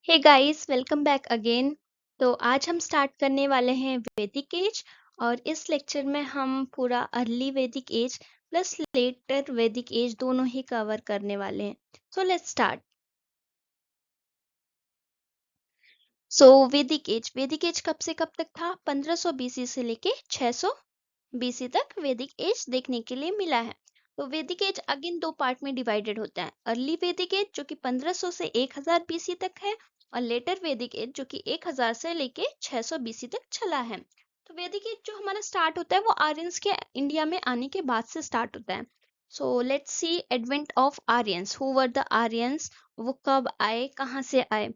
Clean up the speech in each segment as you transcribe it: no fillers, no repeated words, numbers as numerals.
हे guys, welcome back again. तो आज हम स्टार्ट करने वाले हैं वैदिक एज। और इस लेक्चर में हम पूरा early Vedic as plus letter Vedic as दोनों ही कवर करने वाले हैं। So let's start. वैदिक एज कब से कब तक था? 1500 बीसी से लेके 600 बीसी तक वैदिक एज देखने के लिए मिला है। तो वैदिक एज अगेन दो पार्ट में डिवाइडेड होता है। अर्ली वैदिक एज जो कि 1500 से 1000 बीसी तक है, और लेटर वैदिक एज जो कि 1000 से लेके 600 बीसी तक चला है। तो वैदिक एज जो हमारा स्टार्ट होता है वो आर्यंस के इंडिया में आने के बाद से स्टार्ट होता है। So let's see advent of Aryans. Who were the Aryans? वो कब आए, कहाँ से आए?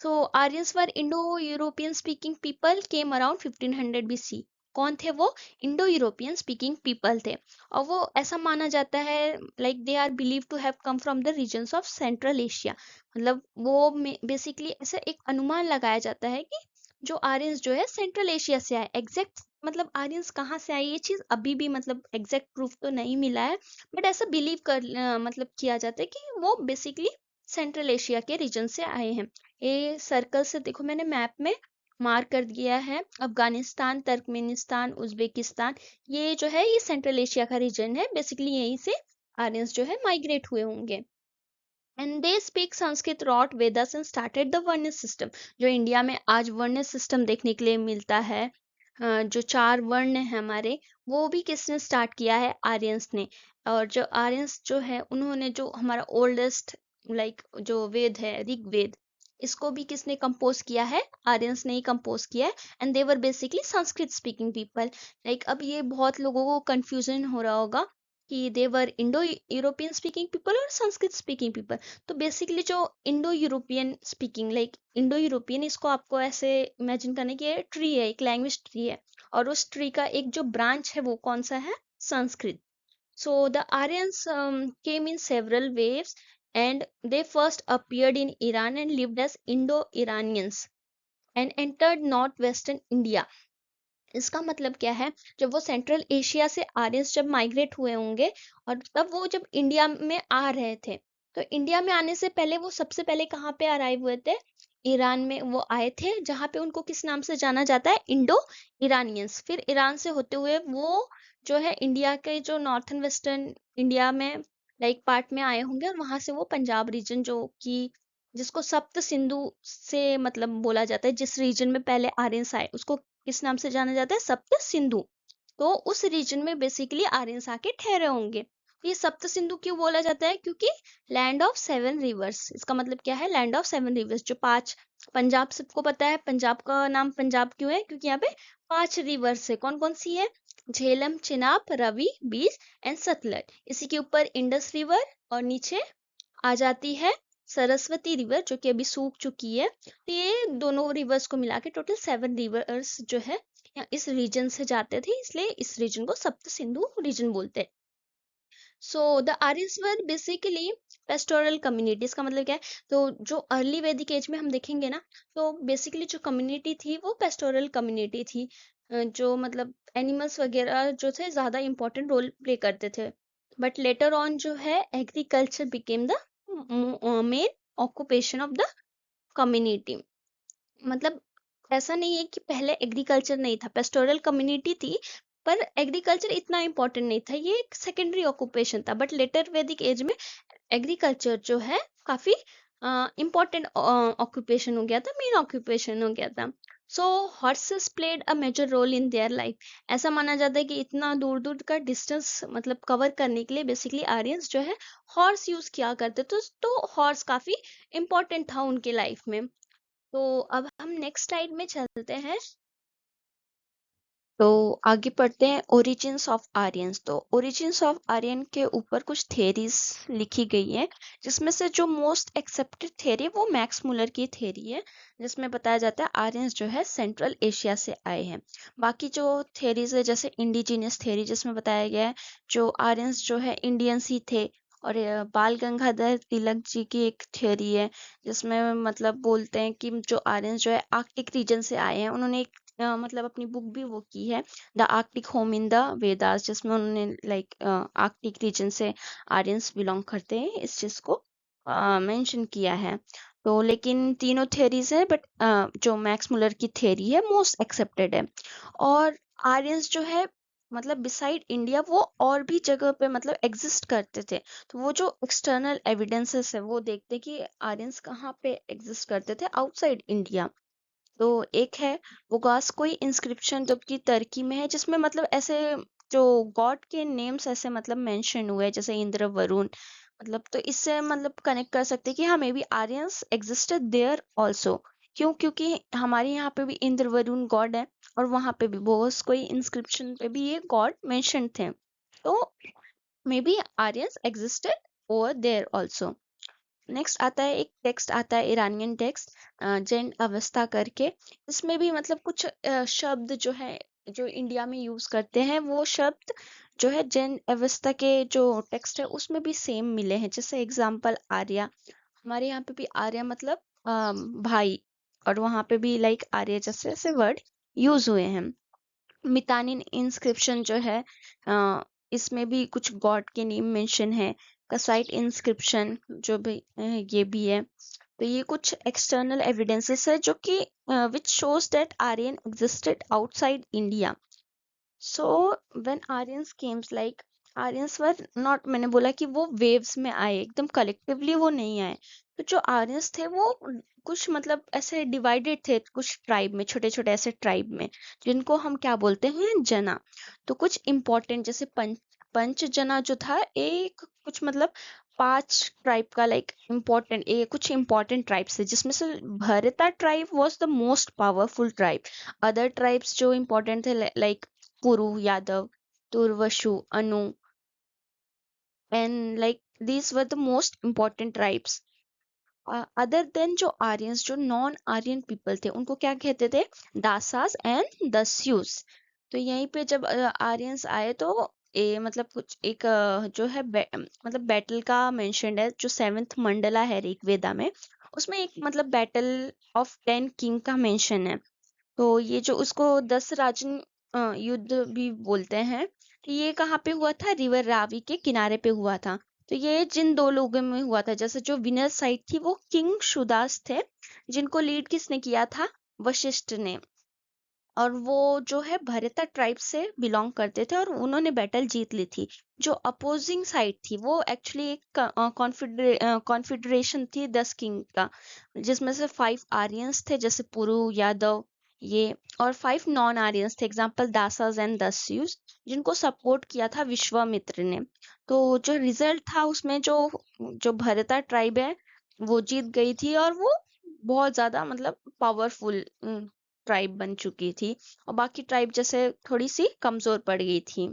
So Aryans were Indo-European speaking people came around 1500 BC। कौन थे वो? इंडो यूरोपियन स्पीकिंग पीपल थे। और वो ऐसा माना जाता है like they are believe to have come from the regions of central Asia. मतलब वो बेसिकली ऐसा एक अनुमान लगाया जाता है कि जो आर्यंस जो है सेंट्रल एशिया से आए। एग्जैक्ट मतलब आर्यंस कहाँ से आए ये चीज अभी भी मतलब एग्जैक्ट प्रूफ तो नहीं मिला है, बट ऐसा बिलीव कर मतलब किया जाता है कि वो बेसिकली सेंट्रल एशिया के रीजन से आए हैं। ये सर्कल से देखो मैंने मैप में मार्क कर दिया है। अफगानिस्तान, तुर्कमेनिस्तान, उज्बेकिस्तान, ये जो है ये सेंट्रल एशिया का रीजन है। बेसिकली यहीं से आर्यंस जो है माइग्रेट हुए होंगे। And they speak Sanskrit, wrote Vedas and started the varna system. जो इंडिया में आज वर्ण सिस्टम देखने के लिए मिलता है, जो चार वर्ण है हमारे, वो भी किसने स्टार्ट किया है? आर्यंस ने। और जो आर्यंस जो है उन्होंने जो हमारा ओल्डेस्ट लाइक जो वेद है ऋग्वेद, इसको भी किसने कंपोज किया है? आर्यंस ने ही कंपोज किया है। And they were basically Sanskrit speaking people. Like अब ये बहुत लोगों को कंफ्यूजन हो रहा होगा कि दे वर इंडो यूरोपियन स्पीकिंग पीपल और संस्कृत स्पीकिंग पीपल। तो बेसिकली जो Indo European speaking like Indo European, इसको आपको ऐसे इमेजिन करने की ट्री है, एक लैंग्वेज ट्री है, और उस ट्री का एक जो ब्रांच है वो कौन सा है? Sanskrit. So the Aryans came in several waves, and they first appeared in Iran and lived as Indo-Iranians and entered northwestern India। इसका मतलब क्या है? जब वो सेंट्रल एशिया से आर्यंस जब माइग्रेट हुए होंगे, और तब वो जब इंडिया में आ रहे थे, तो इंडिया में आने से पहले वो सबसे पहले कहाँ पे अराइव हुए थे? ईरान में वो आए थे, जहाँ पे उनको किस नाम से जाना जाता है? Indo Iranians. फिर ईरान से होते हुए वो जो है इंडिया के जो नॉर्थन वेस्टर्न इंडिया में लाइक पार्ट में आए होंगे, और वहां से वो पंजाब रीजन जो कि जिसको सप्त सिंधु से मतलब बोला जाता है, जिस रीजन में पहले आर्यंस आए उसको किस नाम से जाना जाता है? सप्त सिंधु। तो उस रीजन में बेसिकली आर्यंस आके ठहरे होंगे। ये सप्त सिंधु क्यों बोला जाता है? क्योंकि लैंड ऑफ सेवन रिवर्स। इसका मतलब क्या है? Land of seven reverse. जो पांच, पंजाब सबको पता है, पंजाब का नाम पंजाब क्यों है? क्योंकि यहाँ पे पांच रिवर्स है। कौन कौन सी है? झेलम, चिनाब, रवि, बीस एंड सतलज। इसी के ऊपर इंडस रिवर, और नीचे आ जाती है सरस्वती रिवर जो कि अभी सूख चुकी है। तो ये दोनों रिवर्स को मिला के टोटल सेवन रिवर्स जो है इस रीजन से जाते थे, इसलिए इस रीजन को सप्त सिंधु रीजन बोलते हैं। So the Aryans were basically pastoral communities. का मतलब क्या है? तो जो अर्ली वैदिक एज में हम देखेंगे ना, तो बेसिकली जो कम्युनिटी थी वो पेस्टोरल कम्युनिटी थी। जो मतलब एनिमल्स वगैरह जो थे ज्यादा इंपॉर्टेंट रोल प्ले करते थे। बट लेटर ऑन जो है agriculture became the main occupation of the community. मतलब ऐसा नहीं है कि पहले एग्रीकल्चर नहीं था, पेस्टोरल कम्युनिटी थी, पर एग्रीकल्चर इतना इम्पोर्टेंट नहीं था, ये एक सेकेंडरी ऑक्यूपेशन था। बट लेटर वैदिक एज में एग्रीकल्चर जो है काफी इम्पोर्टेंट ऑक्यूपेशन हो गया था, मेन ऑक्यूपेशन हो गया था। So horses played a major role in their life. ऐसा माना जाता है कि इतना दूर दूर का डिस्टेंस मतलब कवर करने के लिए बेसिकली आर्यंस जो है हॉर्स यूज किया करते। तो हॉर्स काफी इम्पोर्टेंट था उनके लाइफ में। तो अब हम नेक्स्ट स्लाइड में चलते हैं। तो आगे पढ़ते हैं ओरिजिन्स ऑफ आर्यंस। तो ओरिजिन्स ऑफ आर्यन के ऊपर कुछ थेरीज लिखी गई है, जिसमें से जो मोस्ट एक्सेप्टेड थेरी वो मैक्स मुलर की थेरी है, जिसमें बताया जाता है आर्यंस जो है सेंट्रल एशिया से आए हैं। बाकी जो थेरीज है जैसे इंडिजिनियस थेरी, जिसमें बताया गया है जो आर्यंस जो है इंडियंस ही थे। और बाल गंगाधर तिलक जी की एक थ्योरी है, जिसमें मतलब बोलते हैं कि जो आर्यंस जो है आर्कटिक रीजन से आए हैं। उन्होंने एक मतलब अपनी बुक भी वो की है, the Arctic home in the Vedas, जिसमें उन्होंने लाइक आर्कटिक रीजन से आर्यंस बिलोंग करते हैं इस चीज को मेंशन किया है। तो लेकिन तीनों थ्योरीज है, बट जो मैक्स मुलर की थ्योरी है मोस्ट एक्सेप्टेड है। और आर्यंस जो है मतलब बिसाइड इंडिया वो और भी जगह पे मतलब एग्जिस्ट करते थे। तो वो जो एक्सटर्नल एविडेंसेस है वो देखते कि आर्यंस कहाँ पे एग्जिस्ट करते थे आउटसाइड इंडिया। तो एक है वोगास कोई इंस्क्रिप्शन जो कि टर्की में है, जिसमें मतलब ऐसे जो गॉड के नेम्स ऐसे मतलब मेंशन हुए हैं, जैसे इंद्र वरुण। मतलब तो इससे मतलब कनेक्ट कर सकते हैं कि हाँ may be Aryans existed there also. क्यों? क्योंकि हमारे यहाँ पे भी इंद्र वरुण गॉड है, और वहां पे भी बोस कोई इंस्क्रिप्शन पे भी ये गॉड मेंशन थे। तो may be Aryans existed over there also. Next आता है एक टेक्स्ट आता है ईरानियन टेक्स्ट, जैन अवस्था करके। इसमें भी मतलब कुछ शब्द जो है जो इंडिया में यूज करते हैं वो शब्द जो है जैन अवस्था के जो टेक्स्ट है उसमें भी सेम मिले हैं। जैसे एग्जांपल आर्या, हमारे यहाँ पे भी आर्या मतलब भाई, और वहां पे भी लाइक आर्य जैसे ऐसे वर्ड यूज हुए हैं। मितानिन इंस्क्रिप्शन जो है इसमें भी कुछ गॉड के नेम मेंशन है। कसाइट इंस्क्रिप्शन जो भी ये भी है। तो ये कुछ एक्सटर्नल एविडेंसेस है जो कि which shows that Aryan existed outside India. So when Aryans came like Aryans were not, मैंने बोला कि वो वेव्स में आए, एकदम कलेक्टिवली वो नहीं आए। तो जो आर्यंस थे वो कुछ मतलब ऐसे डिवाइडेड थे कुछ ट्राइब में, छोटे छोटे ऐसे ट्राइब में, जिनको हम क्या बोलते हैं जना। तो कुछ इम्पोर्टेंट जैसे पंच जना जो था एक कुछ मतलब 5 ट्राइब का लाइक इम्पोर्टेंट कुछ इम्पोर्टेंट ट्राइब्स थे, जिसमें से भरता tribe was the most powerful tribe. Other tribes जो इम्पोर्टेंट थे like Puru, Yadav, Turvashu, Anu, and like these were the most important tribes. Other than जो आर्यंस, जो नॉन आर्यन पीपल थे, उनको क्या कहते थे? दासास एंड दस्यूस। तो यहीं पे जब आर्यंस आए तो मतलब कुछ एक जो है मतलब बैटल का मेंशन है, जो 7th मंडला है ऋग्वेदा में, उसमें एक मतलब बैटल ऑफ 10 किंग का मेंशन है। तो ये जो उसको 10 राजन युद्ध भी बोलते हैं। तो ये कहाँ पे हुआ था? रिवर रावी के किनारे पे हुआ था। तो ये जिन दो लोगों में हुआ था, जैसे जो विनर साइड थी वो किंग शुदास थे, जिनको लीड किसने किया था? वशिष्ठ ने। और वो जो है भरता ट्राइब से बिलोंग करते थे, और उन्होंने बैटल जीत ली थी। जो अपोजिंग साइड थी वो एक्चुअली एक कॉन्फिडरेशन थी 10 किंग का, जिसमें से 5 आर्यंस थे जैसे पुरु, यादव, ये, और 5 नॉन आर्यंस थे, एग्जाम्पल दासाज एंड दस्यूज, जिनको सपोर्ट किया था विश्वामित्र ने। तो जो रिजल्ट था उसमें जो जो भरता ट्राइब है वो जीत गई थी, और वो बहुत ज्यादा मतलब पावरफुल ट्राइब बन चुकी थी, और बाकी ट्राइब जैसे थोड़ी सी कमजोर पड़ गई थी।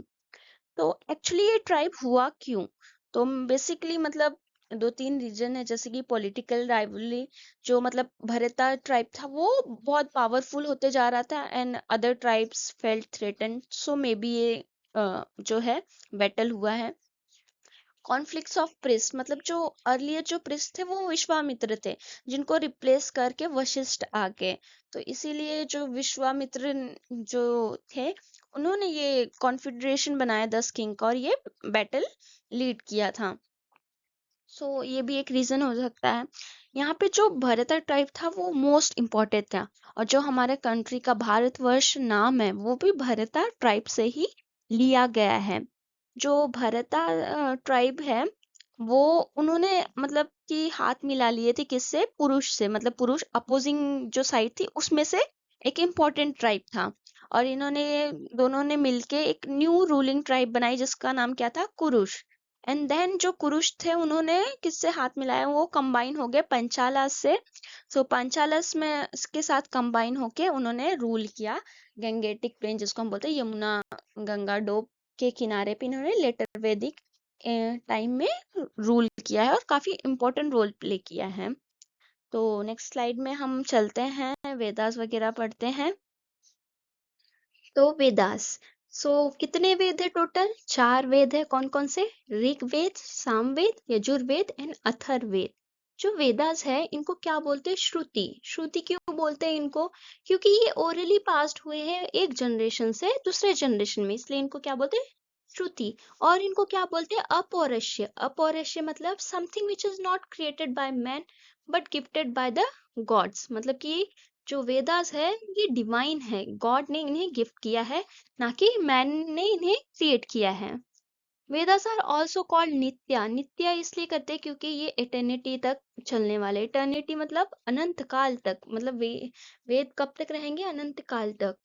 तो एक्चुअली ये ट्राइब हुआ क्यों? तो बेसिकली मतलब 2-3 रीजन है, जैसे कि पॉलिटिकल राइवलरी, जो मतलब भरता ट्राइब था वो बहुत पावरफुल होते जा रहा था, and other tribes felt threaten, so may be ये जो है बैटल हुआ है। कॉन्फ्लिक्ट्स ऑफ प्रिस्ट, मतलब जो अर्लियर जो प्रिस्ट थे वो विश्वामित्र थे, जिनको रिप्लेस करके वशिष्ठ आ गए। तो इसीलिए जो विश्वामित्र जो थे उन्होंने ये कॉन्फिडरेशन बनाया 10 किंग का, और ये बैटल लीड किया था। सो ये भी एक रीजन हो सकता है। यहाँ पे जो भरता ट्राइब था वो मोस्ट इम्पोर्टेंट था, और जो हमारे कंट्री का भारतवर्ष नाम है वो भी भरता ट्राइब से ही लिया गया है। जो भरता ट्राइब है वो उन्होंने मतलब कि हाथ मिला लिए थे किससे? पुरुष से, मतलब पुरुष अपोजिंग जो साइड थी उसमें से एक इम्पोर्टेंट ट्राइब था, और इन्होंने दोनों ने मिलके एक न्यू रूलिंग ट्राइब बनाई जिसका नाम क्या था? कुरुश। एंड देन जो कुरुश थे उन्होंने किससे हाथ मिलाया? वो कंबाइन हो गए पंचाला से। सो पंचालस में इसके साथ कंबाइन होके उन्होंने रूल किया गंगेटिक प्लेन, जिसको हम बोलते हैं यमुना गंगा डोब के किनारे पे इन्होंने लेटर वैदिक टाइम में रूल किया है, और काफी इम्पोर्टेंट रोल प्ले किया है। तो नेक्स्ट स्लाइड में हम चलते हैं, वेदास वगैरह पढ़ते हैं। तो वेदास, सो कितने वेद है टोटल? 4 वेद है। कौन कौन से? ऋग्वेद, सामवेद, यजुर्वेद एंड अथर्ववेद। जो वेदास है इनको क्या बोलते हैं? श्रुति। श्रुति क्यों बोलते हैं इनको? क्योंकि ये ओरली पास्ड हुए हैं एक जनरेशन से दूसरे जनरेशन में, इसलिए इनको क्या बोलते हैं? श्रुति। और इनको क्या बोलते हैं? अपौरुषेय। अपौरुषेय मतलब something which is not created by man, but gifted by the gods, मतलब कि जो वेदास है ये डिवाइन है, गॉड ने इन्हें गिफ्ट किया है, ना कि मैन ने इन्हें क्रिएट किया है। वेदास आर ऑल्सो कॉल्ड नित्या, नित्या इसलिए करते हैं क्योंकि ये इटर्निटी तक चलने वाले, इटर्निटी मतलब अनंत काल तक, मतलब वेद कब तक रहेंगे, अनंत काल तक।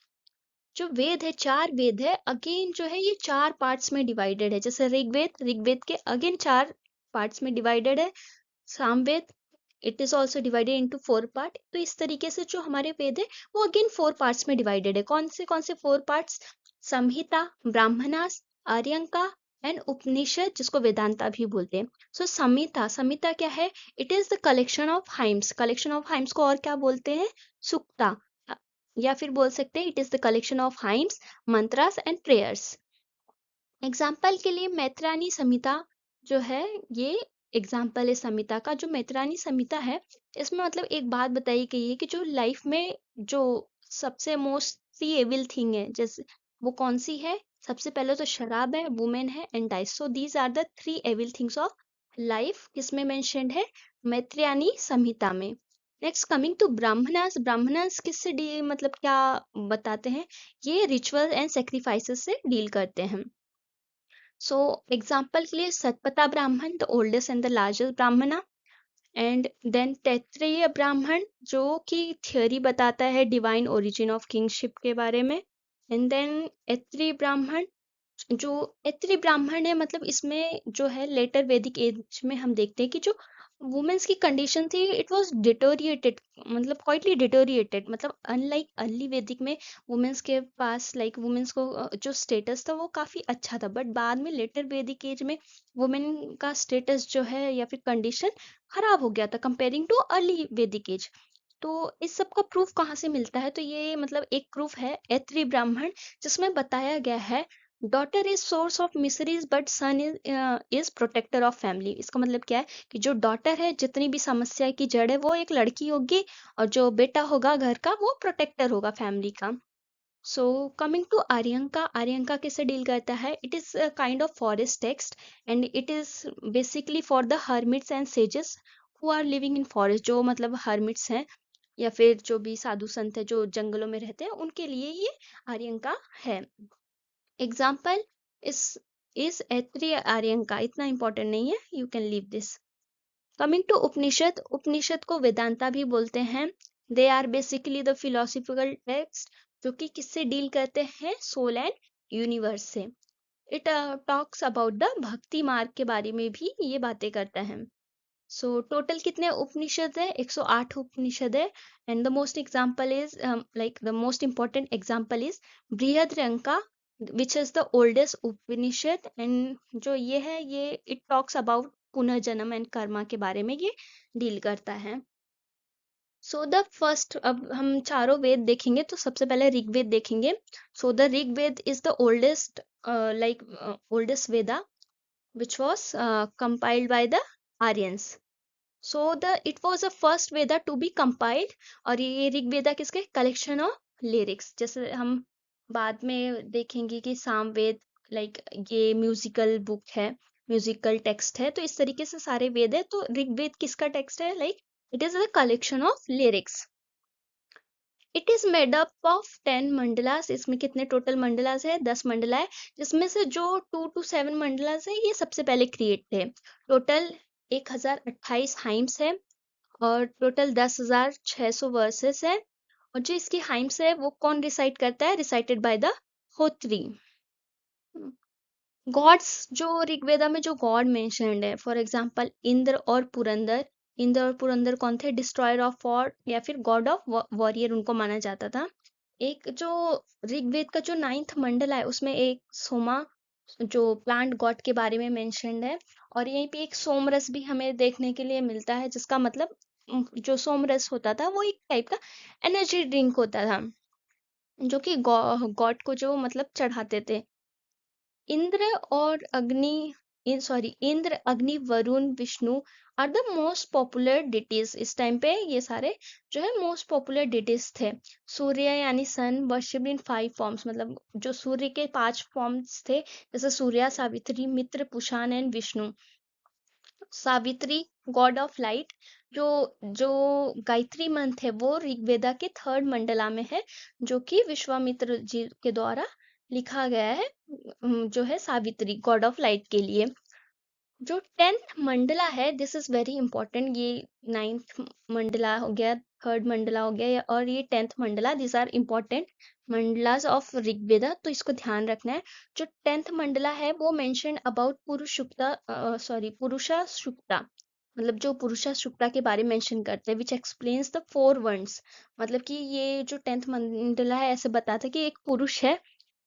जो वेद है, चार वेद है, अगेन जो है ये चार पार्ट्स में डिवाइडेड है, जैसे ऋग्वेद, ऋग्वेद के अगेन चार पार्ट्स में डिवाइडेड है। Samaveda, it is also divided into 4 part. तो इस तरीके से जो हमारे वेद है वो अगेन 4 पार्ट्स में डिवाइडेड है। कौन से 4 पार्ट्स? संहिता, ब्राह्मणास, आर्यंका एंड उपनिषद, जिसको वेदांता भी बोलते हैं। सो संहिता, संहिता क्या है? It is the collection of hymns, collection of hymns को और क्या बोलते हैं? सुक्ता, या फिर बोल सकते हैं it is the collection of hymns, mantras and prayers. Example के लिए मैत्रानी संहिता जो है, ये एग्जाम्पल है संहिता का। जो मैत्रानी संहिता है इसमें मतलब एक बात बताई गई है कि जो लाइफ में जो सबसे मोस्टली एविल थिंग है, जैसे वो कौन सी है? सबसे पहले तो शराब है, वुमेन है and dice. So these are the 3 evil things of life, किसमें मेंशन्ड है? मैत्रेयानी संहिता में। Next coming to Brahmanas, Brahmanas किससे डील, मतलब क्या बताते हैं? ये रिचुअल एंड सेक्रीफाइसेस से डील करते हैं। सो एग्जाम्पल के लिए Shatapatha Brahmana, the oldest and the largest Brahmana, and then Taittiriya Brahmana जो कि थ्योरी बताता है डिवाइन ओरिजिन ऑफ किंगशिप के बारे में, एंड देन ऐत्री ब्राह्मण। जो ऐत्री ब्राह्मण है, मतलब इसमें जो है लेटर वैदिक एज में हम देखते हैं कि जो वुमेन्स की कंडीशन थी इट वाज डिटोरिएटेड, मतलब क्वाइटली डिटोरिएटेड, मतलब अनलाइक अर्ली वैदिक में वुमेन्स के पास लाइक वुमेन्स को जो स्टेटस था वो काफी अच्छा था, बट बाद में लेटर वैदिक एज में वुमेन का स्टेटस जो है या फिर कंडीशन खराब हो गया था comparing too early Vedic as. तो इस सब का प्रूफ कहाँ से मिलता है? तो ये मतलब एक प्रूफ है ऐत्री ब्राह्मण, जिसमें बताया गया है daughter is source of miseries but son is protector of family. इसका मतलब क्या है कि जो डॉटर है, जितनी भी समस्या की जड़ है वो एक लड़की होगी, और जो बेटा होगा घर का वो प्रोटेक्टर होगा फैमिली का। सो कमिंग टू आर्यंका, आर्यंका किससे डील करता है? It is kind of forest text and it is basically for the hermits and sages who are living in forest. जो मतलब हर्मिट्स हैं या फिर जो भी साधु संत है जो जंगलों में रहते हैं उनके लिए ये आर्यंका है। एग्जाम्पल इस ऐत्रेय आर्यंका, इतना इंपॉर्टेंट नहीं है, you can leave this. Coming to Upanishad, Upanishad को वेदांता भी बोलते हैं। They are basically the philosophical text जो कि किससे डील करते हैं? सोल एंड यूनिवर्स से। It talks about the bhakti marg के बारे में भी ये बातें करता है। सो टोटल कितने उपनिषद है? 108 उपनिषद है। And the most example is like the most important example is Brihadaranyaka, which is the oldest Upanishad. And जो ये है ये it talks about punarjanma and karma के बारे में ये डील करता है। सो द फर्स्ट, अब हम चारों वेद देखेंगे तो सबसे पहले ऋग्वेद देखेंगे। So the Rigveda is the oldest like oldest Veda which was compiled by the Aryans. So it was the first Veda to be compiled। और ये ऋग्वेदा किसके? Collection of lyrics. जैसे हम बाद में देखेंगे कि सामवेद लाइक ये म्यूजिकल बुक है, म्यूजिकल टेक्स्ट है, तो इस तरीके से सारे वेद है। तो ऋग्वेद किसका टेक्स्ट है? Like it is the collection of lyrics. It is made up of 10 मंडलास। इसमें कितने टोटल मंडलास है? 10 मंडला है, जिसमें से जो 2 to 7 मंडलास है ये सबसे पहले क्रिएट थे। टोटल 1028 हाइम्स है और टोटल 10,600 वर्सेस है। और जो इसकी हाइम्स है वो कौन रिसाइट करता है? Recited by the Hotri. Gods, जो ऋग्वेदा में जो गॉड मेंशन्ड है, फॉर एग्जांपल इंद्र और पुरंदर। इंद्र और पुरंदर कौन थे? डिस्ट्रॉयर ऑफ वॉर या फिर गॉड ऑफ वॉरियर उनको माना जाता था। एक जो ऋग्वेद का जो 9th मंडल है उसमें एक सोमा जो प्लांट गॉड के बारे में मेंशन्ड है। और यहीं पे एक सोमरस भी हमें देखने के लिए मिलता है, जिसका मतलब जो सोमरस होता था वो एक टाइप का एनर्जी ड्रिंक होता था जो कि गॉड को जो मतलब चढ़ाते थे। इंद्र और Indra, Agni, Varuna, Vishnu are the most popular deities. इस टाइम पे ये सारे जो है मोस्ट पॉपुलर डिटीज थे। सूर्य यानी सन वर्शिप्ड इन 5 फॉर्म्स, मतलब जो सूर्य के 5 फॉर्म्स थे, जैसे Surya, Savitri, Mitra, Pushan and Vishnu. Savitri, god of light. जो जो गायत्री मंत्र है वो ऋग्वेदा के थर्ड मंडला में है, जो कि विश्वामित्र जी के द्वारा लिखा गया है, जो है सावित्री गॉड ऑफ लाइट के लिए। जो 10th मंडला है, दिस इज वेरी इंपॉर्टेंट। ये 9th मंडला हो गया, थर्ड मंडला हो गया, और ये 10th mandala, this are important mandalas of Rigveda, तो इसको ध्यान रखना है। जो 10th मंडला है वो मेंशन अबाउट पुरुषा सुक्ता, मतलब जो पुरुषा सुक्ता के बारे में मेंशन करते हैं, विच एक्सप्लेन्स द 4 वर्ड्स। मतलब कि ये जो 10th मंडला है ऐसे बताता है कि एक पुरुष है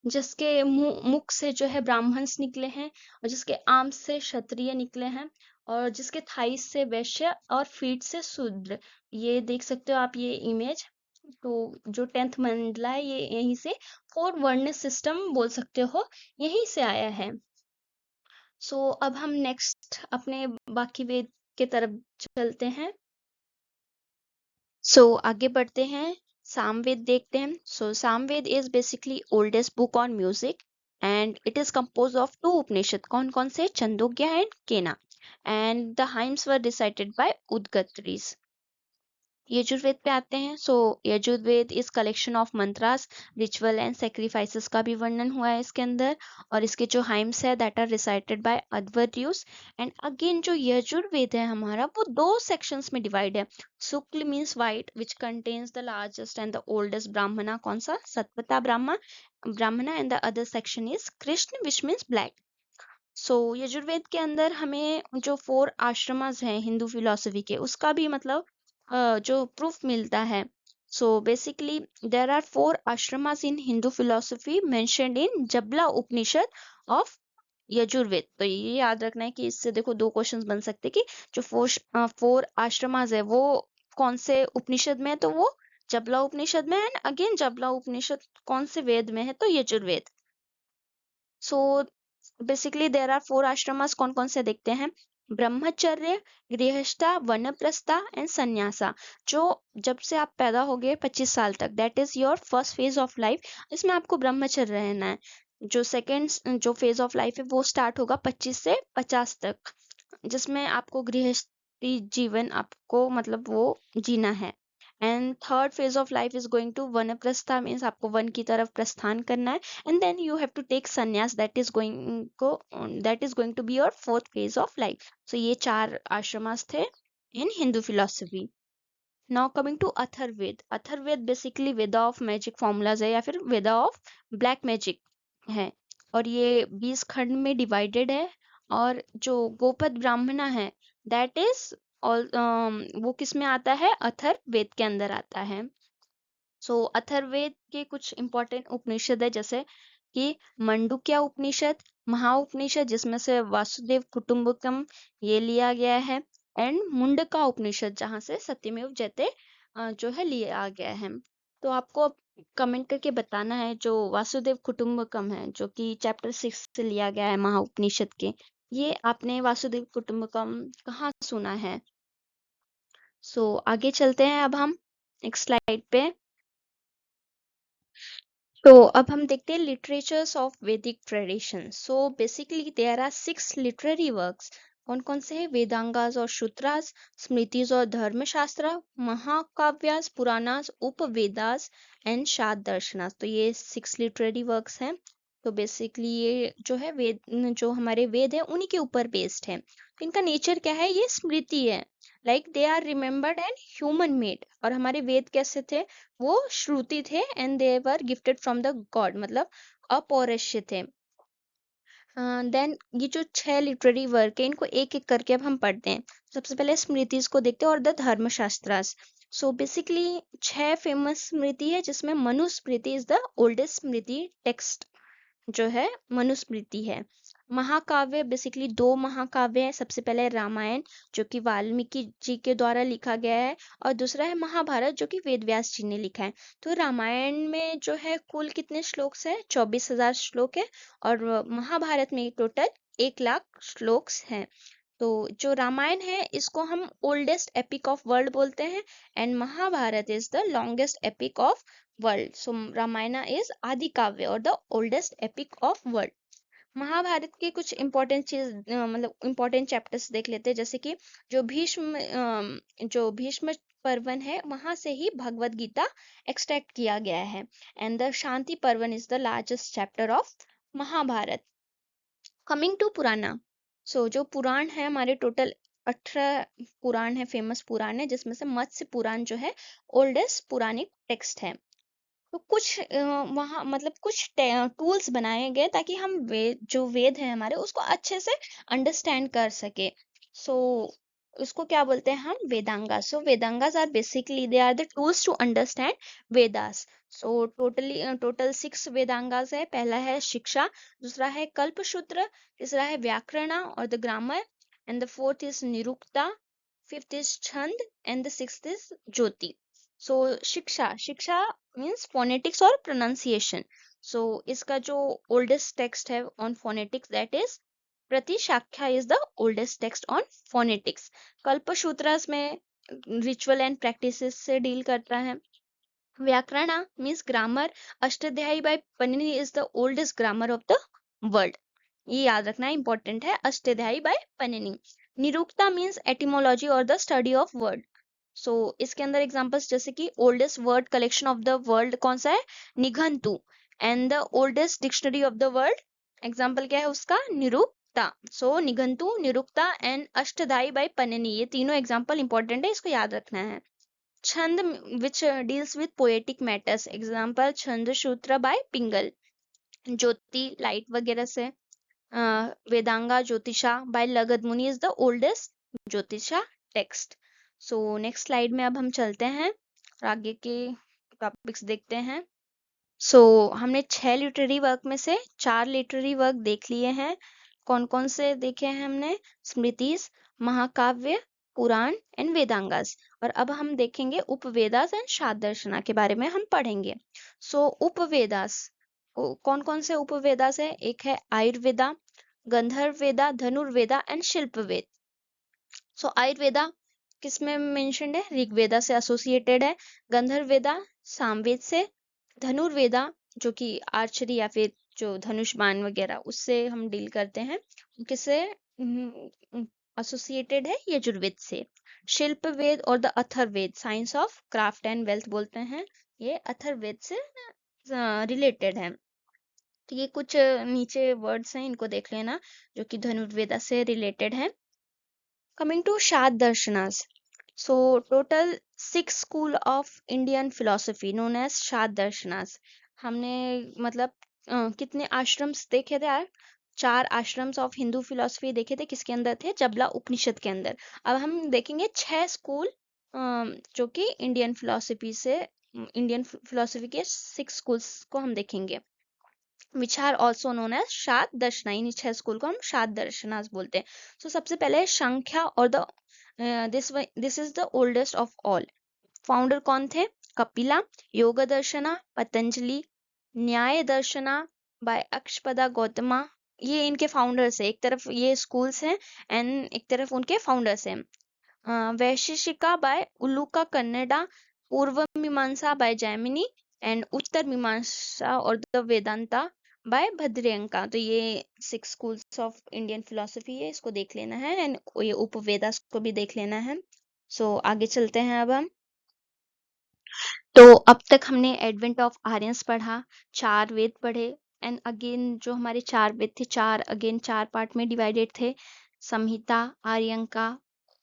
जिसके मुख से जो है ब्राह्मण्स निकले हैं, और जिसके आर्म से क्षत्रिय निकले हैं, और जिसके थाइस से वैश्य और फीट से शूद्र। ये देख सकते हो आप ये इमेज। तो जो 10th मंडला है ये यहीं से 4 वर्ण सिस्टम बोल सकते हो, यहीं से आया है। सो अब हम नेक्स्ट अपने बाकी वेद के तरफ चलते हैं। सो आगे बढ़ते हैं, सामवेद देखते हैं। So Samaveda is basically oldest book on music and it is compose of 2 Upanishad. कौन कौन से? Chhandogya and Kena. And the hymns were recited by Udgatris. Yajurveda पे आते हैं। So Yajurveda is collection of mantras, ritual and sacrifices का भी वर्णन हुआ है इसके अंदर, और इसके जो हाइम्स है that are recited by Adhvaryus. And again जो यजुर्वेद है हमारा वो 2 सेक्शंस में डिवाइड है। Shukla means white which contains the largest and the oldest Brahmana. कौन सा? Shatapatha Brahmana. And the other section is Krishna which means black. So Yajurveda के अंदर हमें जो 4 आश्रमास हैं हिंदू फिलोसफी के, उसका भी मतलब जो प्रूफ मिलता है। So basically there are 4 ashramas in Hindu philosophy mentioned in Jabala Upanishad of Yajurveda. तो ये याद रखना है कि इससे देखो 2 क्वेश्चंस बन सकते हैं कि जो 4 आश्रमास है वो कौन से उपनिषद में है, तो वो जबला उपनिषद में है। एंड अगेन जबला उपनिषद कौन से वेद में है? तो Yajurveda. So basically there are 4 ashramas. कौन कौन से देखते हैं? ब्रह्मचर्य, गृहस्था, वनप्रस्था एंड संन्यासा। जो जब से आप पैदा हो गए 25 साल तक, that is your first phase of life, इसमें आपको ब्रह्मचर्य रहना है। जो सेकेंड जो फेज ऑफ लाइफ है वो स्टार्ट होगा 25 से 50 तक, जिसमें आपको गृहस्थी जीवन आपको मतलब वो जीना है। And third phase of life is going to Vanaprastha, means आपको वन की तरफ प्रस्थान करना है। And then you have to take sannyas, that is going to be your fourth phase of life. So ये 4 आश्रमास थे in Hindu philosophy. Now coming to Atharvaveda. Atharvaveda basically Veda of magic formulas है, या फिर वेदा ऑफ ब्लैक मैजिक है, और ये 20 खंड में डिवाइडेड है। और जो गोपद ब्राह्मणा है दैट इज ऑल वो किस में आता है? अथर्ववेद के अंदर आता है। सो अथर्ववेद के कुछ इंपॉर्टेंट उपनिषद है, जैसे कि मंडूक्य उपनिषद, महाउपनिषद जिसमें से वासुदेव कुटुंबकम ये लिया गया है, एंड मुंडका उपनिषद जहाँ से सत्यमेव जयते जो है लिया गया है। तो आपको कमेंट करके बताना है जो वासुदेव कुटुंबकम है, जो कि चैप्टर 6 से लिया गया है महाउपनिषद के, ये आपने वासुदेव कुटुंबकम कहाँ सुना है? सो आगे चलते हैं अब हम नेक्स्ट स्लाइड पे। तो अब हम देखते हैं literatures of Vedic tradition. So basically there are 6 literary works. कौन कौन से हैं? वेदांगास और सूत्रास, स्मृतिज और धर्मशास्त्र, महाकाव्यास, पुराणास, उपवेदास एंड शाद दर्शनास। तो ये 6 लिटरेरी वर्क्स हैं। तो बेसिकली ये जो है वेद, जो हमारे वेद है उन्हीं के ऊपर बेस्ड है। तो इनका नेचर क्या है? ये स्मृति है, like they are remembered and human made. और हमारे वेद कैसे थे? वो श्रुति थे, and they were gifted from the god, मतलब अपौरुष्य थे। देन ये जो 6 लिटरेरी वर्क है इनको एक एक करके अब हम पढ़ते हैं। सबसे पहले स्मृतिज को देखते हैं और द धर्मशास्त्रास। सो बेसिकली 6 फेमस स्मृति है, जिसमें Manusmriti is the oldest Smriti text जो है मनुस्मृति है। महाकाव्य बेसिकली 2 महाकाव्य है। सबसे पहले रामायण जो कि वाल्मीकि जी के द्वारा लिखा गया है, और दूसरा है महाभारत जो कि वेद व्यास जी ने लिखा है। तो रामायण में जो है कुल कितने श्लोक है? 24,000 श्लोक है, और महाभारत में टोटल 1,00,000 श्लोक्स हैं। तो जो रामायण है इसको हम ओल्डेस्ट एपिक ऑफ वर्ल्ड बोलते हैं, and Mahabharata is the longest epic of world. So Ramayana is Adi Kavya और the oldest epic of world. Mahabharata के कुछ इंपॉर्टेंट चीज मतलब इंपॉर्टेंट चैप्टर्स देख लेते हैं, जैसे कि जो भीष्म पर्वन है वहां से ही भगवत गीता एक्सट्रैक्ट किया गया है। And the Shanti Parvan is the largest chapter of Mahabharata. Coming to Purana, so जो पुराण है हमारे टोटल 18 पुराण है, फेमस पुराण है, जिसमें से मत्स्य पुराण जो है ओल्डेस्ट पुरानिक टेक्स्ट है। तो कुछ वहाँ मतलब कुछ टूल्स बनाए गए ताकि हम जो वेद है हमारे उसको अच्छे से अंडरस्टैंड कर सके। सो उसको क्या बोलते हैं हम, Vedangas. So Vedangas are basically they are the tools to understand Vedas. So total 6 Vedangas है। पहला है शिक्षा, दूसरा है कल्पसूत्र, तीसरा है व्याकरण और the grammar, and the fourth is Nirukta, fifth is Chhanda, and the sixth is Jyoti. So Shiksha means phonetics और प्रोनाउंसिएशन। सो इसका जो ओल्डेस्ट टेक्स्ट है on phonetics that is Pratishakhya is the oldest text on phonetics. Kalpasutras में रिचुअल एंड प्रैक्टिसेस से deal करता है। Vyakarana means grammar, Ashtadhyayi by Panini is the oldest grammar of the world. ये याद रखना इंपॉर्टेंट है, Ashtadhyayi by Panini. Nirukta means etymology और the study of word. So इसके अंदर एग्जांपल्स जैसे कि oldest word collection of the world कौन सा है, Nighantu. And the oldest dictionary of the world example क्या है उसका, Nirukta. So Nighantu, Nirukta and Ashtadhyayi by Panini, ये तीनों एग्जांपल इंपॉर्टेंट है, इसको याद रखना है। छंद which deals with poetic matters, example छंद सूत्र बाय पिंगल। ज्योति लाइट वगैरह से, वेदांगा ज्योतिषा by Lagadha Muni is the oldest Jyotisha text. So next slide में अब हम चलते हैं और आगे के टॉपिक्स देखते हैं। सो हमने 6 लिटरेरी वर्क में से 4 लिटरेरी वर्क देख लिए हैं। कौन कौन से देखे हैं हमने, स्मृतिस, महाकाव्य, पुराण एंड वेदांगास। और अब हम देखेंगे उपवेदास एंड शादर्शना के बारे में हम पढ़ेंगे। सो उपवेदास, कौन कौन से उपवेदास है, एक है आयुर्वेदा, गंधर्व वेदा, धनुर्वेदा एंड शिल्पवेद। सो आयुर्वेदा किस में मेंशन्ड है, ऋग्वेदा से एसोसिएटेड है। गंधर्व वेदा सामवेद से। धनुर्वेदा जो कि आर्चरी या फिर जो धनुष बाण वगैरह उससे हम डील करते हैं, किससे एसोसिएटेड है, यजुर्वेद से। शिल्पवेद और the Atharvaveda science of craft and wealth बोलते हैं, ये अथर्ववेद से रिलेटेड है। तो ये कुछ नीचे वर्ड्स हैं, इनको देख लेना, जो कि धनुर्वेदा से रिलेटेड है। Coming to Shad Darshanas, so total 6 school of Indian philosophy known as Shad Darshanas. हमने मतलब कितने आश्रम्स देखे थे यार, 4 आश्रम्स ऑफ हिंदू फिलोसफी देखे थे, किसके अंदर थे, जबला उपनिषद के अंदर। अब हम देखेंगे 6 स्कूल जो कि इंडियन फिलोसफी से, इंडियन फिलोसफी के 6 स्कूल्स को हम देखेंगे, which are also known as शाद दर्शना। इन 6 स्कूल को हम शाद दर्शनास बोलते हैं। सो सबसे पहले है सांख्या और the this is the oldest of all. Founder कौन थे, कपिला। योग दर्शना पतंजलि, न्याय दर्शना बाय अक्षपदा गौतमा, ये इनके फाउंडर्स है। एक तरफ ये स्कूल्स हैं एंड एक तरफ उनके फाउंडर्स हैं। वैशेषिका बाय उलुका कन्नडा, पूर्व मीमांसा बाय जैमिनी एंड उत्तर मीमांसा और द वेदांता बाय भद्रियंका। तो ये 6 स्कूल्स ऑफ इंडियन फिलोसफी है, इसको देख लेना है एंड ये उपवेदास को भी देख लेना है। सो आगे चलते हैं अब हम। तो अब तक हमने एडवेंट ऑफ आर्यंस पढ़ा, 4 वेद पढ़े एंड अगेन जो हमारे 4 वेद थे, 4 पार्ट में डिवाइडेड थे, संहिता, आर्यंका,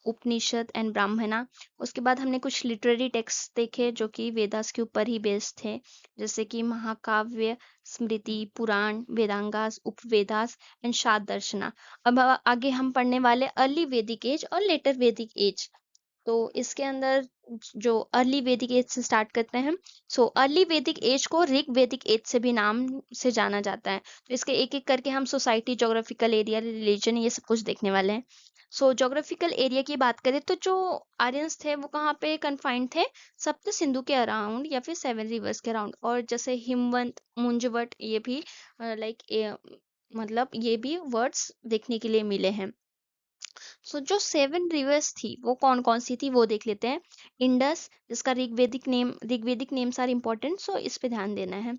उपनिषद एंड ब्राह्मणा। उसके बाद हमने कुछ लिटरेरी टेक्स्ट देखे जो कि वेदास के ऊपर ही बेस्ड थे, जैसे कि महाकाव्य, स्मृति, पुराण, वेदांगास, उपवेदास एंड शाद दर्शना। अब आगे हम पढ़ने वाले अर्ली वैदिक एज और लेटर वैदिक एज। तो इसके अंदर जो अर्ली वैदिक एज से स्टार्ट करते हैं। सो अर्ली वैदिक एज को ऋग वैदिक एज से भी नाम से जाना जाता है। तो इसके एक एक करके हम सोसाइटी, ज्योग्राफिकल एरिया, रिलीजन, ये सब कुछ देखने वाले हैं। सो ज्योग्राफिकल एरिया की बात करें तो जो आर्यंस थे वो कहाँ पे कन्फाइंड थे, सप्त सिंधु के अराउंड या फिर 7 रिवर्स के अराउंड। और जैसे हिमवंत, मुंजवट, ये भी मतलब ये भी वर्ड्स देखने के लिए मिले हैं। जो 7 रिवर्स थी वो कौन कौन सी थी वो देख लेते हैं। इंडस, जिसका ऋग्वेदिक नेम्स आर इम्पोर्टेंट, सो इस पे ध्यान देना है।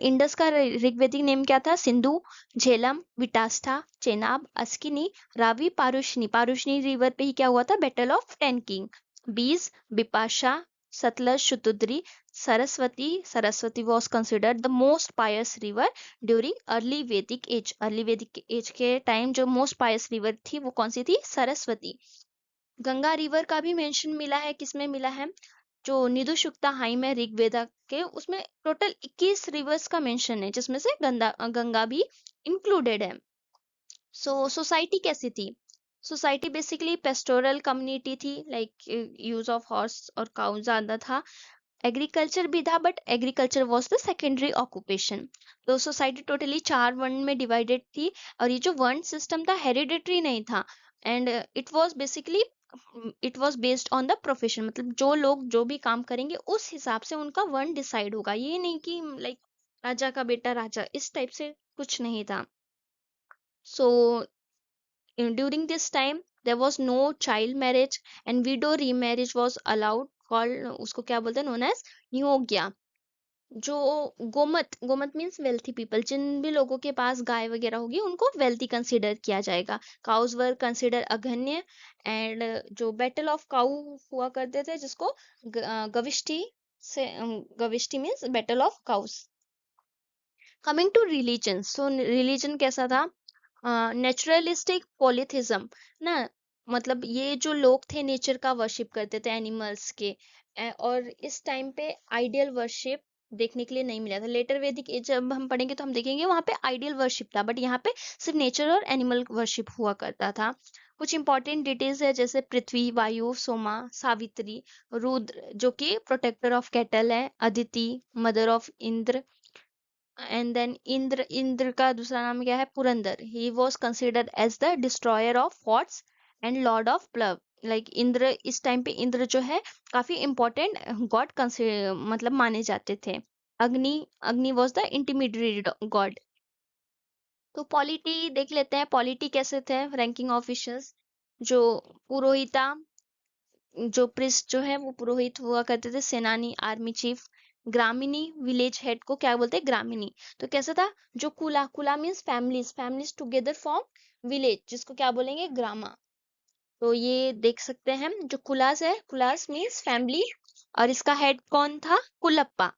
इंडस का ऋग्वेदिक नेम क्या था? सिंधु, झेलम, विटास्था, चेनाब, अस्किनी, रावी, पारुशनी। पारुशनी रिवर पे ही क्या हुआ था? Battle of ten king. Beas, Vipasha, Sutlej, Shutudri, Saraswati was considered the most pious river during early Vedic age. Early Vedic age के टाइम जो मोस्ट पायस रिवर थी वो कौन सी थी? सरस्वती। गंगा रिवर का भी मेंशन मिला है, किसमें मिला है? जो निधुशुक्ता हाइम है ऋग्वेदा के, उसमें टोटल 21 रिवर्स का मेंशन है, जिसमें से गंगा भी इंक्लूडेड है। सोसाइटी कैसी थी? सोसाइटी बेसिकली पेस्टोरल कम्युनिटी थी, लाइक यूज ऑफ हॉर्स और काउ ज्यादा था। एग्रीकल्चर भी था, but agriculture was the secondary occupation. तो सोसाइटी टोटली 4 वर्ण में डिवाइडेड थी, और ये जो वर्ण सिस्टम था हेरिडिटरी नहीं था, and it was based on the profession. मतलब जो लोग जो भी काम करेंगे उस हिसाब से उनका वर्ण डिसाइड होगा, ये नहीं कि लाइक राजा का बेटा राजा, इस टाइप से कुछ नहीं था। सो during this time there was no child marriage and widow remarriage was allowed, called उसको क्या बोलते हैं, नोन एज नियोग्या। जो गोमत मीन्स वेल्थी पीपल, जिन भी लोगों के पास गाय वगैरह होगी उनको वेल्थी कंसिडर किया जाएगा। Cows were consider Aghanya, and जो बैटल ऑफ काउ हुआ करते थे जिसको गविष्ठी से, Gavishti means battle of cows. Coming to religion, religion कैसा था? नेचुरलिस्टिक पॉलिथिज्म ना, मतलब ये जो लोग थे नेचर का वर्शिप करते थे, एनिमल्स के। और इस टाइम पे आइडियल वर्शिप देखने के लिए नहीं मिला था। लेटर वैदिक एज जब हम पढ़ेंगे तो हम देखेंगे वहां पे आइडियल वर्शिप था, बट यहाँ पे सिर्फ नेचर और एनिमल वर्शिप हुआ करता था। कुछ इंपॉर्टेंट डिटेल्स है, जैसे पृथ्वी, वायु, सोमा, सावित्री, रुद्र जो कि प्रोटेक्टर ऑफ कैटल है, Aditi mother of Indra, and then Indra का दूसरा नाम क्या है? Purandar. He was considered as the destroyer of forts and lord of plough. Like Indra, इस टाइम पे इंद्र जो है काफी इंपॉर्टेंट गॉड मतलब माने जाते थे। अग्नि वॉज द इंटीमीडिएट गॉड। तो पॉलिटी देख लेते हैं, पॉलिटी कैसे थे? रैंकिंग ऑफिसर्स, जो पुरोहिता, जो प्रिस्ट जो है वो पुरोहित हुआ करते थे, सेनानी, आर्मी चीफ। ग्रामीणी, विलेज हेड को क्या बोलते हैं? ग्रामीणी। तो कैसा था? जो कुला means families together form village, जिसको क्या बोलेंगे? ग्रामा। तो ये देख सकते हैं, जो कुलास है, कुलास मीन्स फैमिली, और इसका हेड कौन था? कुलप्पा।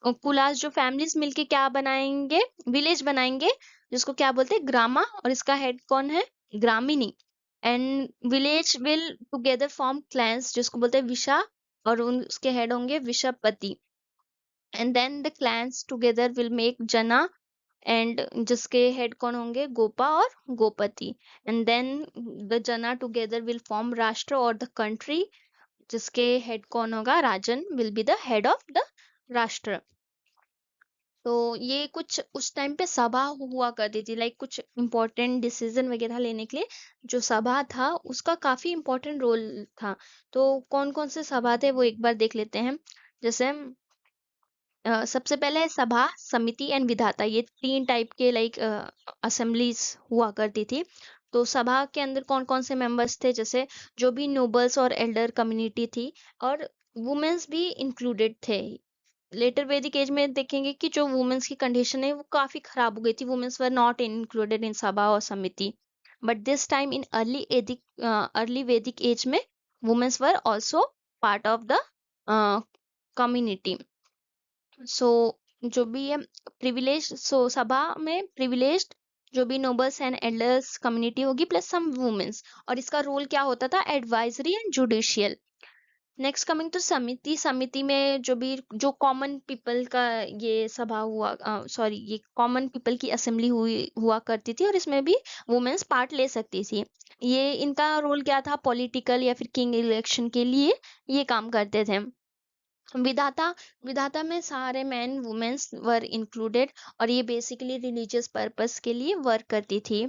और कुलास जो फैमिलीज मिलके क्या बनाएंगे? विलेज बनाएंगे, जिसको क्या बोलते हैं? ग्रामा, और इसका हेड कौन है? Gramani. And village will together form clans, जिसको बोलते हैं विशा, और उसके हेड होंगे Vishpati. And then the clans together will make Jana, and जिसके हेड कौन होंगे? गोपा और Gopati. And then the Jana together will form Rashtra और द कंट्री, जिसके हेड कौन होगा? Rajan will be the head of the Rashtra. तो ये कुछ उस टाइम पे सभा हुआ करती थी, लाइक कुछ इम्पोर्टेंट डिसीजन वगैरह लेने के लिए जो सभा था उसका काफी इम्पोर्टेंट रोल था। तो कौन कौन से सभा थे वो एक बार देख लेते हैं। जैसे सबसे पहले है सभा, समिति एंड विधाता। ये 3 टाइप के लाइक असेंबलीज हुआ करती थी। तो सभा के अंदर कौन कौन से मेंबर्स थे? जैसे जो भी नोबल्स और एल्डर कम्युनिटी थी, और वुमेन्स भी इंक्लूडेड थे। लेटर वैदिक एज में देखेंगे कि जो वुमेन्स की कंडीशन है वो काफी खराब हो गई थी, womens were not included in Sabha और Samiti. But this time in early Vedic age में womens were also part of the community. So जो भी है प्रिविलेज, सो सभा में प्रिविलेज्ड जो भी नोबल्स एंड एल्डर्स कम्युनिटी होगी प्लस सम वुमेन्स, और इसका रोल क्या होता था? Advisory and judicial. Next coming to Samiti, Samiti में जो कॉमन पीपल का ये सभा हुआ, सॉरी ये कॉमन पीपल की असेंबली हुआ करती थी, और इसमें भी वुमेन्स पार्ट ले सकती थी। ये इनका रोल क्या था? पॉलिटिकल या फिर किंग इलेक्शन के लिए ये काम करते थे। विधाता, विधाता में सारे मैन वुमेन्स वर इंक्लूडेड, और ये बेसिकली रिलीजियस पर्पस के लिए वर्क करती थी।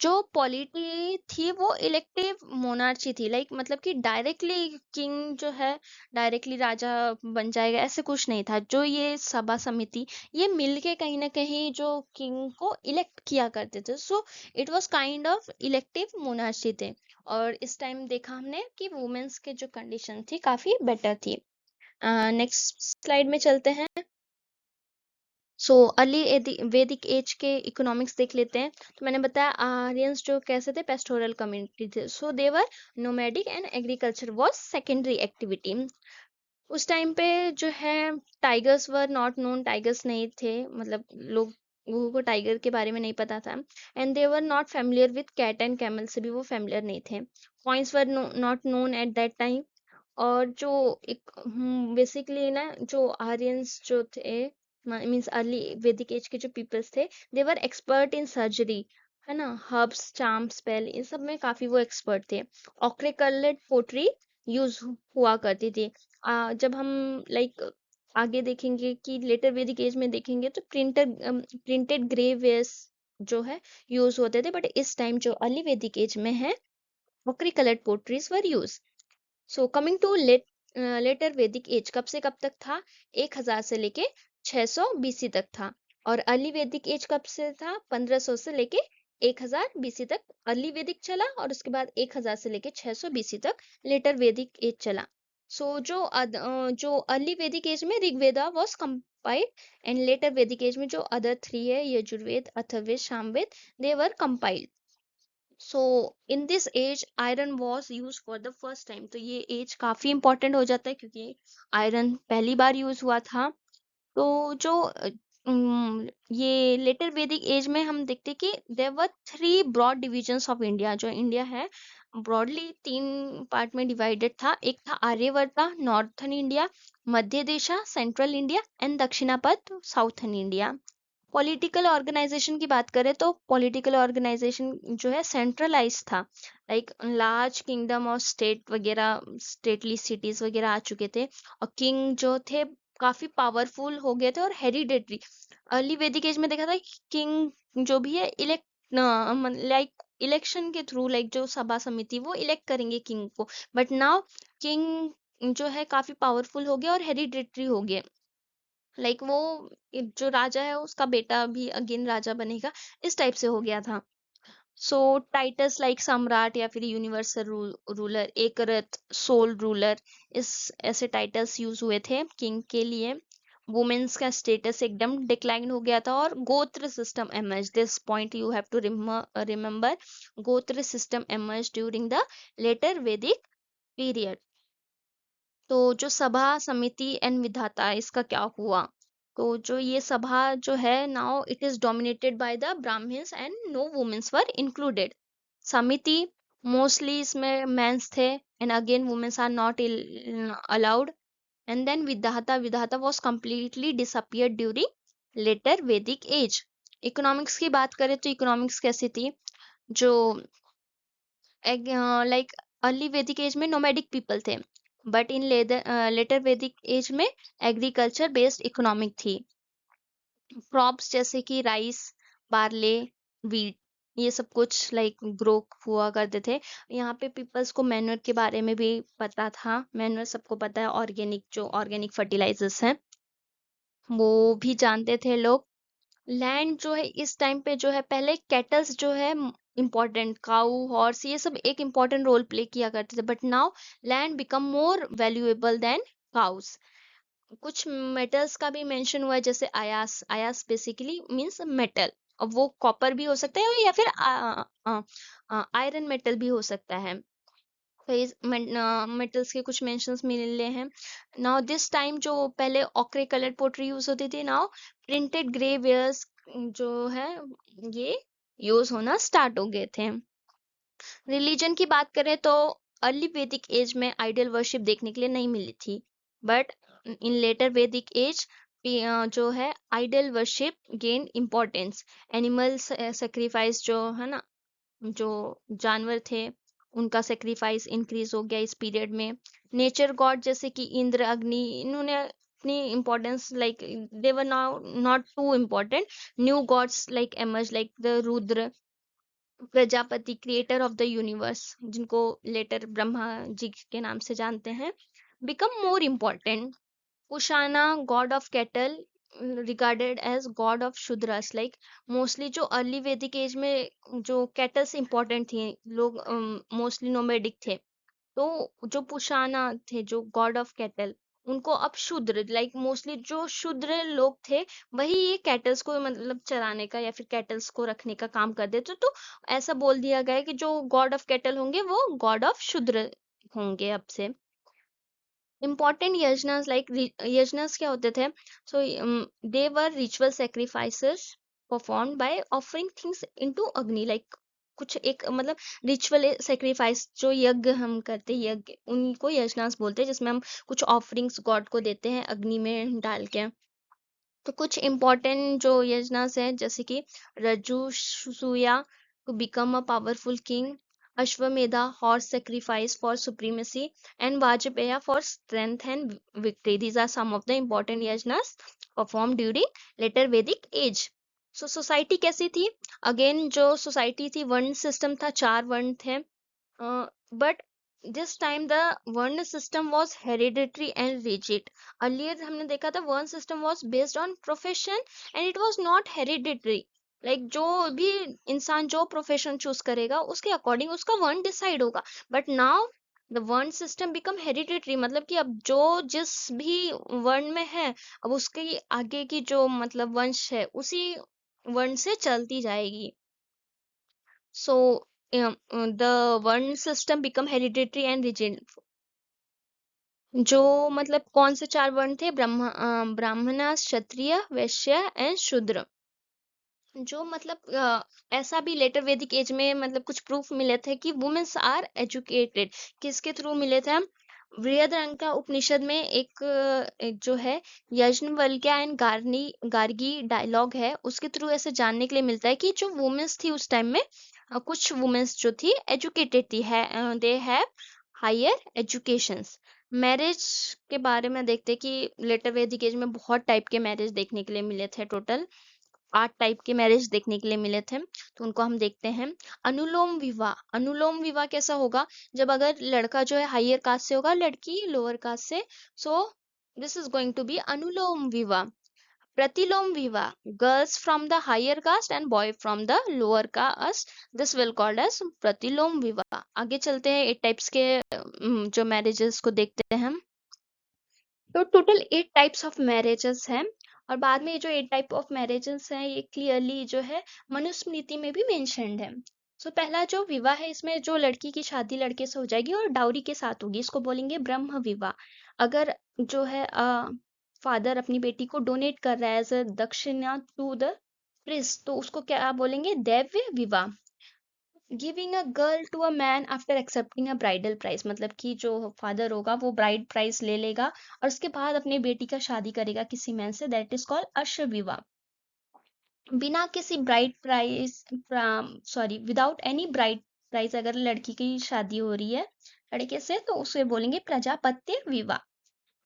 जो पॉलिटी थी वो इलेक्टिव मोनार्ची थी, लाइक मतलब कि डायरेक्टली किंग जो है डायरेक्टली राजा बन जाएगा ऐसे कुछ नहीं था। जो ये सभा समिति ये मिलके कहीं ना कहीं जो किंग को इलेक्ट किया करते थे, so it was kind of elective monarchy थे। और इस टाइम देखा हमने कि वुमेन्स के जो कंडीशन थी काफी बेटर थी। नेक्स्ट स्लाइड में चलते हैं। सो अर्ली वैदिक एज के इकोनॉमिक्स देख लेते हैं। तो मैंने बताया आर्यंस जो कैसे थे, पेस्टोरल कम्युनिटी थे, so they were nomadic and agriculture was secondary activity. उस टाइम पे जो है tigers were not known, tigers नहीं थे, मतलब लोगों को टाइगर के बारे में नहीं पता था। And they were not familiar with cat and camel, से भी वो फेमिलियर नहीं थे। Coins were not known at that time. और जो एक बेसिकली ना जो आर्यंस जो थे, मीन्स अर्ली वैदिक एज के जो पीपल्स थे, दे वर एक्सपर्ट इन सर्जरी, है ना, हर्ब्स, चार्म, स्पेल, इन सब में काफी वो एक्सपर्ट थे। ऑक्रे कलर्ड पोट्री यूज हुआ करती थी। जब हम लाइक आगे देखेंगे कि लेटर वैदिक एज में देखेंगे तो प्रिंटेड ग्रेवेयर्स जो है यूज होते थे, बट इस टाइम जो अर्ली वैदिक एज में है ochre coloured potteries were use. So coming to later Vedic age, कब से कब तक था? 1000 से लेके 600 बीसी तक था। और अर्ली वैदिक एज कब से था? 1500 से लेके 1000 बीसी तक अर्ली वैदिक चला, और उसके बाद 1000 से लेके 600 बीसी तक लेटर वैदिक एज चला। सो जो अर्ली वैदिक एज में Rigveda was compiled, and later Vedic age में जो अदर थ्री है, Yajurveda, Atharvaveda, Samaveda, they were compiled. So in this age iron was use for the first time. तो ये एज काफी इंपॉर्टेंट हो जाता है क्योंकि आयरन पहली बार यूज हुआ था। तो जो ये लेटर वैदिक एज में हम देखते हैं कि there were three broad divisions of India. जो इंडिया है ब्रॉडली 3 पार्ट में डिवाइडेड था। एक था Aryavarta, northern India, Madhya Desha, central India, and Dakshinapatha, southern India. Political organisation की बात करें तो पॉलिटिकल ऑर्गेनाइजेशन जो है सेंट्रलाइज था। लाइक लार्ज किंगडम और स्टेट वगैरह, स्टेटली सिटीज वगैरह आ चुके थे, और किंग जो थे काफी पावरफुल हो गए थे और हेरिडेटरी। अर्ली वैदिक एज में देखा था किंग जो भी है इलेक्ट, लाइक इलेक्शन के थ्रू, लाइक जो सभा समिति वो इलेक्ट करेंगे किंग को। बट नाउ किंग जो है काफी पावरफुल हो गया और हेरिडेटरी हो गए। लाइक वो जो राजा है उसका बेटा भी अगेन राजा बनेगा, इस टाइप से हो गया था। सो टाइटल्स लाइक सम्राट या फिर यूनिवर्सल रूलर, एक रथ, सोल रूलर, इस ऐसे टाइटल्स यूज हुए थे किंग के लिए। वुमेन्स का स्टेटस एकदम डिक्लाइन हो गया था, और gotra system emerge, this point you have to remember, gotra system emerge during the later Vedic period. तो जो सभा समिति एंड विधाता, इसका क्या हुआ? तो जो ये सभा जो है now it is dominated by the Brahmans and no womens were included. Samiti mostly इसमें मेंस थे, and again womens are not allowed. And then Vidhata, Vidhata was completely disappeared during later Vedic age. Economics की बात करें तो इकोनॉमिक्स कैसी थी? जो लाइक अर्ली वैदिक एज में नोमैडिक पीपल थे, but in later Vedic age में एग्रीकल्चर बेस्ड इकोनॉमिक थी। क्रॉप्स जैसे कि राइस, बार्ले, वीट, ये सब कुछ लाइक ग्रो हुआ करते थे। यहाँ पे पीपल्स को मैन्योर के बारे में भी पता था। मैन्योर सबको पता है, ऑर्गेनिक, जो ऑर्गेनिक फर्टिलाइजर्स हैं वो भी जानते थे लोग। लैंड जो है इस टाइम पे जो है, पहले कैटल्स जो है इम्पोर्टेंट, काऊ, हॉर्स, ये सब एक इम्पोर्टेंट रोल प्ले किया करते थे, but now land become more valuable then cows. कुछ मेटल्स का भी मेंशन हुआ है, जैसे आयास, आयास बेसिकली मींस मेटल। अब वो कॉपर भी हो सकता है या फिर आयरन मेटल भी हो सकता है। मेटल्स के कुछ मेंशंस मिले हैं। नाउ दिस टाइम जो पहले ऑक्रे कलर्ड पोट्री यूज होती थी, नाउ प्रिंटेड ग्रे वेयर्स जो है ये यूज होना स्टार्ट हो गए थे। रिलीजन की बात करें तो अर्ली वैदिक एज में आइडल वर्शिप देखने के लिए नहीं मिली थी, but in later Vedic age जो है idol worship gain importance. Animal sacrifice जो है ना, जो जानवर थे उनका सेक्रीफाइस इंक्रीज हो गया इस पीरियड में। नेचर गॉड जैसे कि इंद्र, अग्नि, इन्होंने अपनी importance, like they were now not to important. New gods like emerge, like the Rudra, Prajapati, creator of the universe, जिनको लेटर ब्रह्मा जी के नाम से जानते हैं, become more important. Kushana, god of cattle, regarded as god of Shudras. Like mostly जो early Vedic age में जो kettles important थी, लोग मोस्टली नोमेडिक थे, तो जो पुशाना थे, जो गॉड ऑफ कैटल, उनको अब शूद्र, लाइक मोस्टली जो शूद्र लोग थे वही ये कैटल्स को मतलब चराने का या फिर कैटल्स को रखने का काम कर देते। तो ऐसा बोल दिया गया है कि जो गॉड ऑफ कैटल होंगे वो गॉड ऑफ शूद्र होंगे अब से। important yajnas, like yajnas क्या होते थे? So they were ritual sacrifices performed by offering things into agni, like कुछ एक मतलब रिचुअल सेक्रीफाइस जो यज्ञ हम करते हैं, यज्ञ उनको यजनास बोलते हैं, जिसमें हम कुछ ऑफरिंग्स गॉड को देते हैं अग्नि में डाल के। तो कुछ इम्पोर्टेंट जो यजनास हैं, जैसे कि Rajasuya to become a powerful king, Ashvamedha horse sacrifice for supremacy, and Vajapeya for strength and victory. These are some of the important Yajnas perform during later Vedic age. So society कैसी थी? अगेन जो सोसाइटी थी, वर्ण सिस्टम था, 4 वर्ण थे। But this time the Varna system was hereditary and rigid. Earlier हमने देखा था Varna system was based on profession and it was not hereditary. Like जो भी इंसान जो प्रोफेशन चूज करेगा उसके अकॉर्डिंग उसका वर्ण डिसाइड होगा। But now the varna system become hereditary, मतलब कि अब जो जिस भी वर्ण में है, अब उसके आगे की जो मतलब वंश है उसी वर्ण से चलती जाएगी। So the one system become hereditary and rigid. जो मतलब कौन से 4 वर्ण थे? ब्राह्मण, क्षत्रिय, वैश्य एंड शूद्र। जो मतलब ऐसा भी लेटर वैदिक एज में मतलब कुछ प्रूफ मिले थे कि वुमेन्स आर एजुकेटेड। किसके थ्रू मिले थे? हम बृहदरंका उपनिषद में एक जो है यज्ञवल्क्य एंड गार्गी डायलॉग है, उसके थ्रू ऐसे जानने के लिए मिलता है कि जो वुमेन्स थी उस टाइम में, कुछ वुमेन्स जो थी एजुकेटेड थी, है they have higher educations. Marriage के बारे में देखते हैं कि लेटर वैदिक एज में बहुत टाइप के मैरिज देखने के लिए मिले थे। टोटल 8 टाइप के मैरिज देखने के लिए मिले थे, तो उनको हम देखते हैं। अनुलोम विवाह। अनुलोम विवाह कैसा होगा? जब अगर लड़का जो है हायर कास्ट से होगा, लड़की लोअर कास्ट से, so this is going to be Anulom vivah. Pratilom vivah, girls from the higher caste and boy from the lower caste, this will called as Pratilom vivah. आगे चलते हैं 8 टाइप्स के जो मैरिजेस को देखते हैं हम। तो टोटल 8 टाइप्स ऑफ मैरिजेस हैं, और बाद में ये जो 8 टाइप ऑफ मैरिजेस हैं ये क्लियरली जो है मनुस्मृति में भी मेंशन्ड है। सो पहला जो विवाह है, इसमें जो लड़की की शादी लड़के से हो जाएगी और डाउरी के साथ होगी, इसको बोलेंगे ब्रह्म विवाह। अगर जो है फादर अपनी बेटी को डोनेट कर रहा है एज अ दक्षिणा टू द प्रिस्ट, तो उसको क्या बोलेंगे? Daiva Vivah. Giving a girl to a man after accepting a bridal price, मतलब कि जो फादर होगा वो ब्राइड प्राइस ले लेगा और उसके बाद अपनी बेटी का शादी करेगा किसी मैन से, दैट इज कॉल्ड अश्व विवाह। बिना किसी bride price, sorry without any bride price अगर लड़की की शादी हो रही है लड़के से, तो उसे बोलेंगे प्रजापत्य विवाह।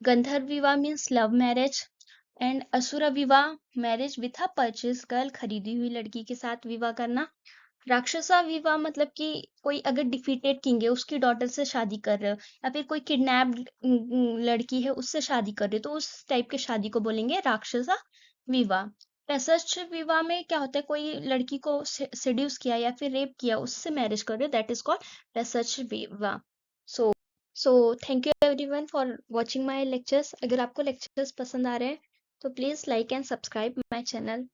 गंधर्व विवाह मीन्स लव मैरिज, एंड असुर विवाह marriage with a purchase girl, खरीदी हुई लड़की के साथ विवाह करना। राक्षसा विवाह मतलब कि कोई अगर डिफीटेड किंग है उसकी डॉटर से शादी कर रहे हो, या फिर कोई किडनैप्ड लड़की है उससे शादी कर रहे हो, तो उस टाइप के शादी को बोलेंगे राक्षसा विवाह। पैसेज विवाह में क्या होता है? कोई लड़की को सेड्यूस किया या फिर रेप किया, उससे मैरिज कर रहे हो, that is called Paishacha vivah. So so thank you everyone for watching my lectures. अगर आपको लेक्चर्स पसंद आ रहे हैं तो please like and subscribe my channel.